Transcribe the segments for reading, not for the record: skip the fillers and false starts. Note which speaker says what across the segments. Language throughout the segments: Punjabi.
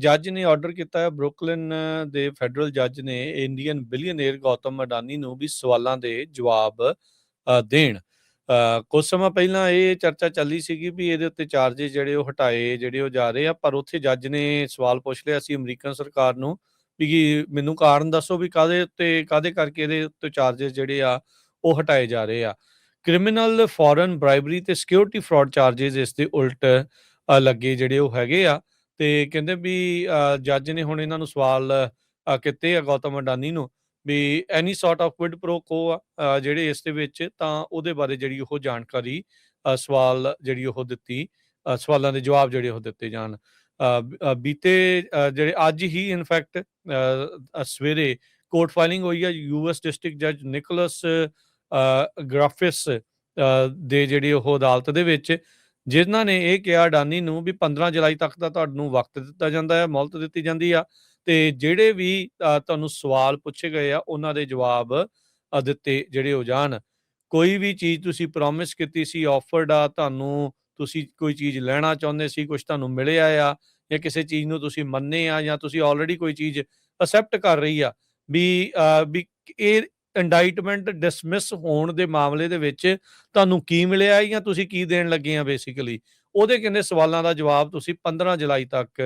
Speaker 1: ਜੱਜ ਨੇ ਆਰਡਰ ਕੀਤਾ ਹੈ, ਬਰੁਕਲਿਨ ਦੇ ਫੈਡਰਲ ਜੱਜ ਨੇ ਇੰਡੀਅਨ ਬਿਲੀਅਨੇਅਰ ਗੌਤਮ ਅਡਾਨੀ ਨੂੰ ਵੀ ਸਵਾਲਾਂ ਦੇ ਜਵਾਬ ਦੇਣ। ਕੁਝ ਸਮਾਂ ਪਹਿਲਾਂ ਇਹ ਚਰਚਾ ਚੱਲੀ ਸੀਗੀ ਵੀ ਇਹਦੇ ਉੱਤੇ ਚਾਰजेस ਜਿਹੜੇ ਉਹ ਹਟਾਏ ਜਿਹੜੇ ਉਹ ਜਾ ਰਹੇ ਆ, ਪਰ ਉੱਥੇ ਜੱਜ ਨੇ ਸਵਾਲ ਪੁੱਛ ਲਿਆ ਸੀ ਅਮਰੀਕਨ ਸਰਕਾਰ ਨੂੰ ਵੀ ਮੈਨੂੰ ਕਾਰਨ ਦੱਸੋ ਵੀ ਕਾਹਦੇ ਕਰਕੇ ਇਹਦੇ ਉੱਤੇ ਚਾਰजेस ਜਿਹੜੇ ਆ ਉਹ ਹਟਾਏ ਜਾ ਰਹੇ ਆ। ਕ੍ਰਿਮੀਨਲ, ਫੋਰਨ ਬ੍ਰਾਈਬਰੀ ਤੇ ਸਿਕਿਉਰਿਟੀ ਫਰਾਡ ਚਾਰजेस ਇਸ ਦੇ ਉਲਟ ਲੱਗੇ ਜਿਹੜੇ ਉਹ ਹੈਗੇ ਆ। ਤੇ ਕਹਿੰਦੇ ਵੀ ਜੱਜ ਨੇ ਹੁਣ ਇਹਨਾਂ ਨੂੰ ਸਵਾਲ ਕੀਤੇ ਆ ਗੌਤਮ ਅਡਾਨੀ ਨੂੰ ਵੀ ਐਨੀ ਸੌਰਟ ਆਫ ਕੁਇਡ ਪ੍ਰੋ ਕੋ ਆ ਜਿਹੜੇ ਇਸ ਦੇ ਵਿੱਚ, ਤਾਂ ਉਹਦੇ ਬਾਰੇ ਜਿਹੜੀ ਉਹ ਜਾਣਕਾਰੀ ਸਵਾਲ ਜਿਹੜੀ ਉਹ ਦਿੱਤੀ, ਸਵਾਲਾਂ ਦੇ ਜਵਾਬ ਜਿਹੜੇ ਉਹ ਦਿੱਤੇ ਜਾਣ। ਬੀਤੇ ਜਿਹੜੇ ਅੱਜ ਹੀ ਇਨਫੈਕਟ ਸਵੇਰੇ ਕੋਰਟ ਫਾਈਲਿੰਗ ਹੋਈ ਆ ਯੂਐਸ ਡਿਸਟ੍ਰਿਕਟ ਜੱਜ ਨਿਕੋਲਸ ਗ੍ਰਾਫਿਸ ਦੇ ਜਿਹੜੀ ਉਹ ਅਦਾਲਤ ਦੇ ਵਿੱਚ, ਜਿਨ੍ਹਾਂ ਨੇ ਇਹ ਕਿਹਾ ਅਡਾਨੀ ਨੂੰ ਵੀ 15 ਜੁਲਾਈ ਤੱਕ ਦਾ ਤੁਹਾਨੂੰ ਵਕਤ ਦਿੱਤਾ ਜਾਂਦਾ ਹੈ, ਮੌਲਤ ਦਿੱਤੀ ਜਾਂਦੀ ਆ, ਤੇ ਜਿਹੜੇ ਵੀ ਤੁਹਾਨੂੰ ਸਵਾਲ ਪੁੱਛੇ ਗਏ ਆ ਉਹਨਾਂ ਦੇ ਜਵਾਬ ਦਿੱਤੇ ਜਿਹੜੇ ਹੋ ਜਾਣ। ਕੋਈ ਵੀ ਚੀਜ਼ ਤੁਸੀਂ ਪ੍ਰੋਮਿਸ ਕੀਤੀ ਸੀ, ਆਫਰਡ ਆ ਤੁਹਾਨੂੰ, ਤੁਸੀਂ ਕੋਈ ਚੀਜ਼ ਲੈਣਾ ਚਾਹੁੰਦੇ ਸੀ, ਕੁਝ ਤੁਹਾਨੂੰ ਮਿਲਿਆ ਆ, ਜਾਂ ਕਿਸੇ ਚੀਜ਼ ਨੂੰ ਤੁਸੀਂ ਮੰਨੇ ਆ, ਜਾਂ ਤੁਸੀਂ ਆਲਰੇਡੀ ਕੋਈ ਚੀਜ਼ ਅਸੈਪਟ ਕਰ ਰਹੀ ਆ ਵੀ ਇਹ ਇੰਡਾਈਟਮੈਂਟ ਡਿਸਮਿਸ ਹੋਣ ਦੇ ਮਾਮਲੇ ਦੇ ਵਿੱਚ ਤੁਹਾਨੂੰ ਕੀ ਮਿਲਿਆ ਜਾਂ ਤੁਸੀਂ ਕੀ ਦੇਣ ਲੱਗੇ ਆ ਬੇਸਿਕਲੀ, ਉਹਦੇ ਕਹਿੰਦੇ ਸਵਾਲਾਂ ਦਾ ਜਵਾਬ ਤੁਸੀਂ 15 ਜੁਲਾਈ ਤੱਕ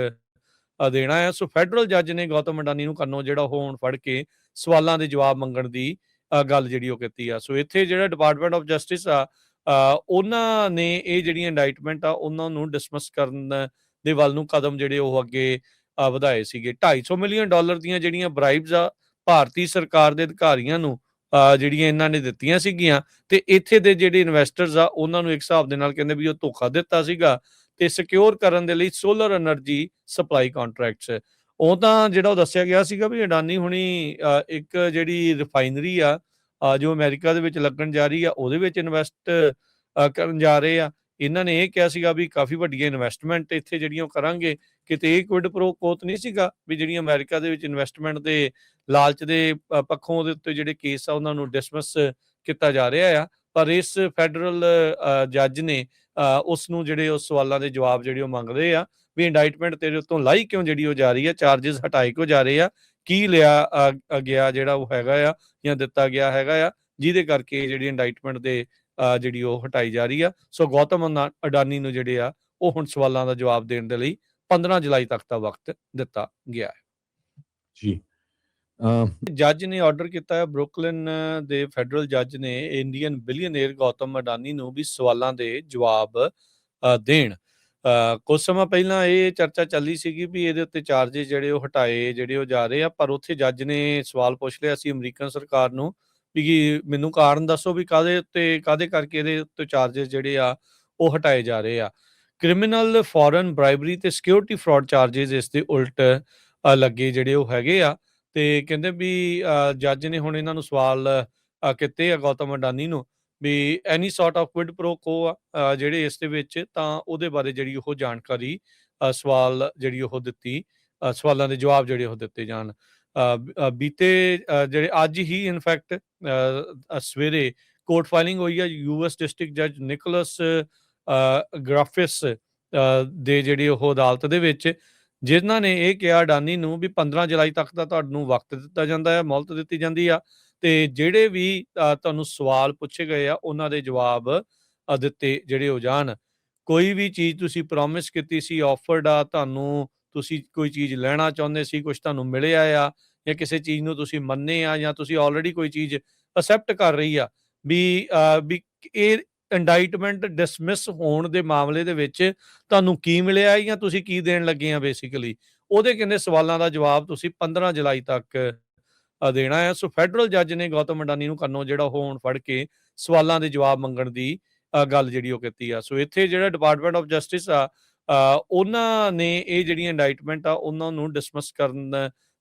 Speaker 1: ਦੇਣਾ ਹੈ। ਸੋ ਫੈਡਰਲ ਜੱਜ ਨੇ ਗੌਤਮ ਅਡਾਨੀ ਨੂੰ ਕੰਨੋਂ ਜਿਹੜਾ ਉਹ ਹੁਣ ਫੜ ਕੇ ਸਵਾਲਾਂ ਦੇ ਜਵਾਬ ਮੰਗਣ ਦੀ ਗੱਲ ਜਿਹੜੀ ਉਹ ਕੀਤੀ ਆ। ਸੋ ਇੱਥੇ ਜਿਹੜਾ ਡਿਪਾਰਟਮੈਂਟ ਆਫ ਜਸਟਿਸ ਆ ਉਹਨਾਂ ਨੇ ਇਹ ਜਿਹੜੀਆਂ ਇੰਡਾਈਟਮੈਂਟ ਆ ਉਹਨਾਂ ਨੂੰ ਡਿਸਮਿਸ ਕਰਨ ਦੇ ਵੱਲ ਨੂੰ ਕਦਮ ਜਿਹੜੇ ਉਹ ਅੱਗੇ ਵਧਾਏ ਸੀਗੇ। $250 ਮਿਲੀਅਨ ਦੀਆਂ ਜਿਹੜੀਆਂ ਬ੍ਰਾਈਬਸ ਆ ਭਾਰਤੀ ਸਰਕਾਰ ਦੇ ਅਧਿਕਾਰੀਆਂ ਨੂੰ ਜਿਹੜੀਆਂ ਇਹਨਾਂ ਨੇ ਦਿੱਤੀਆਂ ਸੀਗੀਆਂ, ਤੇ ਇੱਥੇ ਦੇ ਜਿਹੜੇ ਇਨਵੈਸਟਰਸ ਆ ਉਹਨਾਂ ਨੂੰ ਇੱਕ ਹਿਸਾਬ ਦੇ ਨਾਲ ਕਹਿੰਦੇ ਵੀ ਉਹ ਧੋਖਾ ਦਿੱਤਾ ਸੀਗਾ ਤੇ ਸਿਕਿਉਰ ਕਰਨ ਦੇ ਲਈ ਸੋਲਰ ਐਨਰਜੀ ਸਪਲਾਈ ਕੰਟਰੈਕਟਸ। ਉਹ ਤਾਂ ਜਿਹੜਾ ਉਹ ਦੱਸਿਆ ਗਿਆ ਸੀਗਾ ਵੀ ਅਡਾਨੀ ਹੁਣੀ ਇੱਕ ਜਿਹੜੀ ਰਿਫਾਈਨਰੀ ਆ ਜੋ ਅਮਰੀਕਾ ਦੇ ਵਿੱਚ ਲੱਗਣ ਜਾ ਰਹੀ ਆ ਉਹਦੇ ਵਿੱਚ ਇਨਵੈਸਟ ਕਰਨ ਜਾ ਰਹੇ ਆ। ਇਹਨਾਂ ਨੇ ਇਹ ਕਿਹਾ ਸੀਗਾ ਵੀ ਕਾਫੀ ਵੱਡੀਆਂ ਇਨਵੈਸਟਮੈਂਟ ਇੱਥੇ ਜਿਹੜੀਆਂ ਉਹ ਕਰਾਂਗੇ, ਕਿਤੇ ਇਹ ਕੁਇਡ ਪ੍ਰੋ ਕੋਤ ਨਹੀਂ ਸੀਗਾ ਵੀ ਜਿਹੜੀਆਂ ਅਮਰੀਕਾ ਦੇ ਵਿੱਚ ਇਨਵੈਸਟਮੈਂਟ ਦੇ ਲਾਲਚ ਦੇ ਪੱਖੋਂ ਉਹਦੇ ਉੱਤੇ ਜਿਹੜੇ ਕੇਸ ਆ ਉਹਨਾਂ ਨੂੰ ਡਿਸਮਿਸ ਕੀਤਾ ਜਾ ਰਿਹਾ ਆ। ਪਰ ਇਸ ਫੈਡਰਲ ਜੱਜ ਨੇ ਉਸ ਨੂੰ ਜਿਹੜੇ ਉਸ ਸਵਾਲਾਂ ਦੇ ਜਵਾਬ ਜਿਹੜੇ ਉਹ ਮੰਗਦੇ ਆ ਵੀ ਇੰਡਾਈਟਮੈਂਟ ਤੇਰੇ ਉੱਤੋਂ ਲਾਈ ਕਿਉਂ ਜਿਹੜੀ ਉਹ ਜਾ ਰਹੀ ਆ, ਚਾਰजेस ਹਟਾਏ ਕਿਉਂ ਜਾ ਰਹੇ ਆ, ਕੀ ਲਿਆ ਗਿਆ ਜਿਹੜਾ ਉਹ ਹੈਗਾ ਆ ਜਾਂ ਦਿੱਤਾ ਗਿਆ ਹੈਗਾ ਆ ਜਿਹਦੇ ਕਰਕੇ ਜਿਹੜੀ ਇੰਡਾਈਟਮੈਂਟ ਦੇ ਜਿਹੜੀ ਉਹ ਹਟਾਈ ਜਾ ਰਹੀ ਆ। ਸੋ ਗੌਤਮ ਅਡਾਨੀ ਨੂੰ ਜਿਹੜੇ ਆ ਉਹ ਹੁਣ ਸਵਾਲਾਂ ਦਾ ਜਵਾਬ ਦੇਣ ਦੇ ਲਈ 15 ਜੁਲਾਈ ਤੱਕ ਦਾ ਵਕਤ ਦਿੱਤਾ ਗਿਆ ਹੈ
Speaker 2: ਜੀ।
Speaker 1: ਜੱਜ ਨੇ ਆਰਡਰ ਕੀਤਾ ਹੈ, ਬਰੁਕਲਿਨ ਦੇ ਫੈਡਰਲ ਜੱਜ ਨੇ ਇੰਡੀਅਨ ਬਿਲੀਅਨੇਅਰ ਗੌਤਮ ਅਡਾਨੀ ਨੂੰ ਵੀ ਸਵਾਲਾਂ ਦੇ ਜਵਾਬ ਦੇਣ। ਕੁਝ ਸਮਾਂ ਪਹਿਲਾਂ ਇਹ ਚਰਚਾ ਚੱਲੀ ਸੀਗੀ ਵੀ ਇਹਦੇ ਉੱਤੇ ਚਾਰजेस ਜਿਹੜੇ ਉਹ ਹਟਾਏ ਜਿਹੜੇ ਉਹ ਜਾ ਰਹੇ ਆ, ਪਰ ਉੱਥੇ ਜੱਜ ਨੇ ਸਵਾਲ ਪੁੱਛ ਲਿਆ ਸੀ ਅਮਰੀਕਨ ਸਰਕਾਰ ਨੂੰ ਵੀ ਮੈਨੂੰ ਕਾਰਨ ਦੱਸੋ ਵੀ ਕਾਹਦੇ ਕਰਕੇ ਇਹਦੇ ਉੱਤੇ ਚਾਰजेस ਜਿਹੜੇ ਆ ਉਹ ਹਟਾਏ ਜਾ ਰਹੇ ਆ। ਕ੍ਰਿਮੀਨਲ, ਫੋਰਨ ਬ੍ਰਾਈਬਰੀ ਤੇ ਸਿਕਿਉਰਿਟੀ ਫਰਾਡ ਚਾਰजेस ਇਸ ਦੇ ਉਲਟ ਲੱਗੇ ਜਿਹੜੇ ਉਹ ਹੈਗੇ ਆ। ਤੇ ਕਹਿੰਦੇ ਵੀ ਜੱਜ ਨੇ ਹੁਣ ਇਹਨਾਂ ਨੂੰ ਸਵਾਲ ਕੀਤੇ ਆ ਗੌਤਮ ਅਡਾਨੀ ਨੂੰ ਵੀ ਐਨੀ ਸੌਰਟ ਆਫ ਕੁਇਡ ਪ੍ਰੋ ਕੋ ਆ ਜਿਹੜੇ ਇਸ ਦੇ ਵਿੱਚ, ਤਾਂ ਉਹਦੇ ਬਾਰੇ ਜਿਹੜੀ ਉਹ ਜਾਣਕਾਰੀ ਸਵਾਲ ਜਿਹੜੀ ਉਹ ਦਿੱਤੀ, ਸਵਾਲਾਂ ਦੇ ਜਵਾਬ ਜਿਹੜੇ ਉਹ ਦਿੱਤੇ ਜਾਣ। ਬੀਤੇ ਜਿਹੜੇ ਅੱਜ ਹੀ ਇਨਫੈਕਟ ਸਵੇਰੇ ਕੋਰਟ ਫਾਈਲਿੰਗ ਹੋਈ ਆ ਯੂਐਸ ਡਿਸਟ੍ਰਿਕਟ ਜੱਜ ਨਿਕੋਲਸ ਗ੍ਰਾਫਿਸ ਦੇ ਜਿਹੜੀ ਉਹ ਅਦਾਲਤ ਦੇ ਵਿੱਚ, ਜਿਨ੍ਹਾਂ ਨੇ ਇਹ ਕਿਹਾ ਅਡਾਨੀ ਨੂੰ ਵੀ 15 ਜੁਲਾਈ ਤੱਕ ਦਾ ਤੁਹਾਨੂੰ ਵਕਤ ਦਿੱਤਾ ਜਾਂਦਾ ਹੈ, ਮੌਲਤ ਦਿੱਤੀ ਜਾਂਦੀ ਆ, ਤੇ ਜਿਹੜੇ ਵੀ ਤੁਹਾਨੂੰ ਸਵਾਲ ਪੁੱਛੇ ਗਏ ਆ ਉਹਨਾਂ ਦੇ ਜਵਾਬ ਦਿੱਤੇ ਜਿਹੜੇ ਹੋ ਜਾਣ। ਕੋਈ ਵੀ ਚੀਜ਼ ਤੁਸੀਂ ਪ੍ਰੋਮਿਸ ਕੀਤੀ ਸੀ, ਆਫਰਡ ਆ ਤੁਹਾਨੂੰ, ਤੁਸੀਂ ਕੋਈ ਚੀਜ਼ ਲੈਣਾ ਚਾਹੁੰਦੇ ਸੀ, ਕੁਝ ਤੁਹਾਨੂੰ ਮਿਲਿਆ ਆ, ਜਾਂ ਕਿਸੇ ਚੀਜ਼ ਨੂੰ ਤੁਸੀਂ ਮੰਨੇ ਆ, ਜਾਂ ਤੁਸੀਂ ਆਲਰੇਡੀ ਕੋਈ ਚੀਜ਼ ਅਸੈਪਟ ਕਰ ਰਹੀ ਆ ਵੀ ਇਹ ਇੰਡਾਈਟਮੈਂਟ ਡਿਸਮਿਸ ਹੋਣ ਦੇ ਮਾਮਲੇ ਦੇ ਵਿੱਚ ਤੁਹਾਨੂੰ ਕੀ ਮਿਲਿਆ ਜਾਂ ਤੁਸੀਂ ਕੀ ਦੇਣ ਲੱਗੇ ਆ ਬੇਸਿਕਲੀ, ਉਹਦੇ ਕਹਿੰਦੇ ਸਵਾਲਾਂ ਦਾ ਜਵਾਬ ਤੁਸੀਂ 15 ਜੁਲਾਈ ਤੱਕ ਦੇਣਾ ਹੈ। ਸੋ ਫੈਡਰਲ ਜੱਜ ਨੇ ਗੌਤਮ ਅਡਾਨੀ ਨੂੰ ਕੰਨੋਂ ਜਿਹੜਾ ਉਹ ਹੁਣ ਫੜ ਕੇ ਸਵਾਲਾਂ ਦੇ ਜਵਾਬ ਮੰਗਣ ਦੀ ਗੱਲ ਜਿਹੜੀ ਉਹ ਕੀਤੀ ਆ। ਸੋ ਇੱਥੇ ਜਿਹੜਾ ਡਿਪਾਰਟਮੈਂਟ ਆਫ ਜਸਟਿਸ ਆ ਉਹਨਾਂ ਨੇ ਇਹ ਜਿਹੜੀਆਂ ਇੰਡਾਈਟਮੈਂਟ ਆ ਉਹਨਾਂ ਨੂੰ ਡਿਸਮਿਸ ਕਰਨ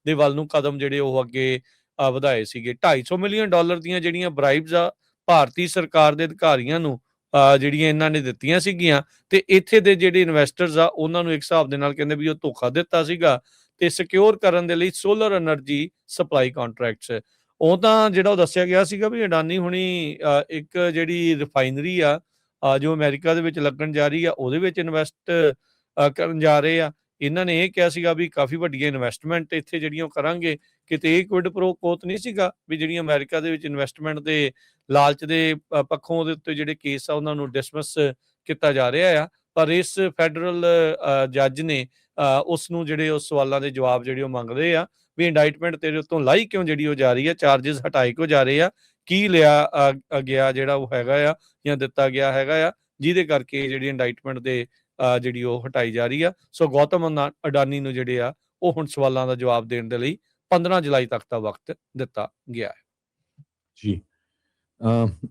Speaker 1: ਦੇ ਵੱਲ ਨੂੰ ਕਦਮ ਜਿਹੜੇ ਉਹ ਅੱਗੇ ਵਧਾਏ ਸੀਗੇ। $250 ਮਿਲੀਅਨ ਦੀਆਂ ਜਿਹੜੀਆਂ ਬ੍ਰਾਈਬਸ ਆ ਭਾਰਤੀ ਸਰਕਾਰ ਦੇ ਅਧਿਕਾਰੀਆਂ ਨੂੰ ਜਿਹੜੀਆਂ ਇਹਨਾਂ ਨੇ ਦਿੱਤੀਆਂ ਸੀਗੀਆਂ, ਤੇ ਇੱਥੇ ਦੇ ਜਿਹੜੇ ਇਨਵੈਸਟਰਸ ਆ ਉਹਨਾਂ ਨੂੰ ਇੱਕ ਹਿਸਾਬ ਦੇ ਨਾਲ ਕਹਿੰਦੇ ਵੀ ਉਹ ਧੋਖਾ ਦਿੱਤਾ ਸੀਗਾ ਤੇ ਸਿਕਿਉਰ ਕਰਨ ਦੇ ਲਈ ਸੋਲਰ ਐਨਰਜੀ ਸਪਲਾਈ ਕੰਟਰੈਕਟਸ। ਉਹ ਤਾਂ ਜਿਹੜਾ ਉਹ ਦੱਸਿਆ ਗਿਆ ਸੀਗਾ ਵੀ ਅਡਾਨੀ ਹੁਣੀ ਇੱਕ ਜਿਹੜੀ ਰਿਫਾਈਨਰੀ ਆ ਜੋ ਅਮਰੀਕਾ ਦੇ ਵਿੱਚ ਲੱਗਣ ਜਾ ਰਹੀ ਆ ਉਹਦੇ ਵਿੱਚ ਇਨਵੈਸਟ ਕਰਨ ਜਾ ਰਹੇ ਆ। ਇਹਨਾਂ ਨੇ ਇਹ ਕਿਹਾ ਸੀਗਾ ਵੀ ਕਾਫੀ ਵੱਡੀਆਂ ਇਨਵੈਸਟਮੈਂਟ ਇੱਥੇ ਜਿਹੜੀਆਂ ਉਹ ਕਰਾਂਗੇ। ਕਿਤੇ ਇਹ ਕੁਇਡ ਪ੍ਰੋ ਕੋ ਤਾਂ ਨਹੀਂ ਸੀਗਾ ਵੀ ਜਿਹੜੀਆਂ ਅਮਰੀਕਾ ਦੇ ਵਿੱਚ ਇਨਵੈਸਟਮੈਂਟ ਦੇ ਲਾਲਚ ਦੇ ਪੱਖੋਂ ਉਹਦੇ ਉੱਤੇ ਜਿਹੜੇ ਕੇਸ ਆ ਉਹਨਾਂ ਨੂੰ ਡਿਸਮਿਸ ਕੀਤਾ ਜਾ ਰਿਹਾ ਆ। ਪਰ ਇਸ ਫੈਡਰਲ ਜੱਜ ਨੇ ਉਸ ਨੂੰ ਜਿਹੜੇ ਉਸ ਸਵਾਲਾਂ ਦੇ ਜਵਾਬ ਜਿਹੜੇ ਉਹ ਮੰਗਦੇ ਆ ਵੀ ਇੰਡਾਈਟਮੈਂਟ ਤੇਰੇ ਉੱਤੋਂ ਲਾਈ ਕਿਉਂ ਜਿਹੜੀ ਉਹ ਜਾ ਰਹੀ ਆ, ਚਾਰजेस ਹਟਾਏ ਕਿਉਂ ਜਾ ਰਹੇ ਆ, ਕੀ ਲਿਆ ਗਿਆ ਜਿਹੜਾ ਉਹ ਹੈਗਾ ਆ ਜਾਂ ਦਿੱਤਾ ਗਿਆ ਹੈਗਾ ਆ ਜਿਹਦੇ ਕਰਕੇ ਜਿਹੜੀ ਇੰਡਾਈਟਮੈਂਟ ਦੇ ਜਿਹੜੀ ਉਹ ਹਟਾਈ ਜਾ ਰਹੀ ਆ। ਸੋ ਗੌਤਮ ਅਡਾਨੀ ਨੂੰ ਜਿਹੜੇ ਆ ਉਹ ਹੁਣ ਸਵਾਲਾਂ ਦਾ ਜਵਾਬ ਦੇਣ ਦੇ ਲਈ 15 ਜੁਲਾਈ ਤੱਕ ਦਾ ਵਕਤ ਦਿੱਤਾ ਗਿਆ ਹੈ।
Speaker 2: ਜੀ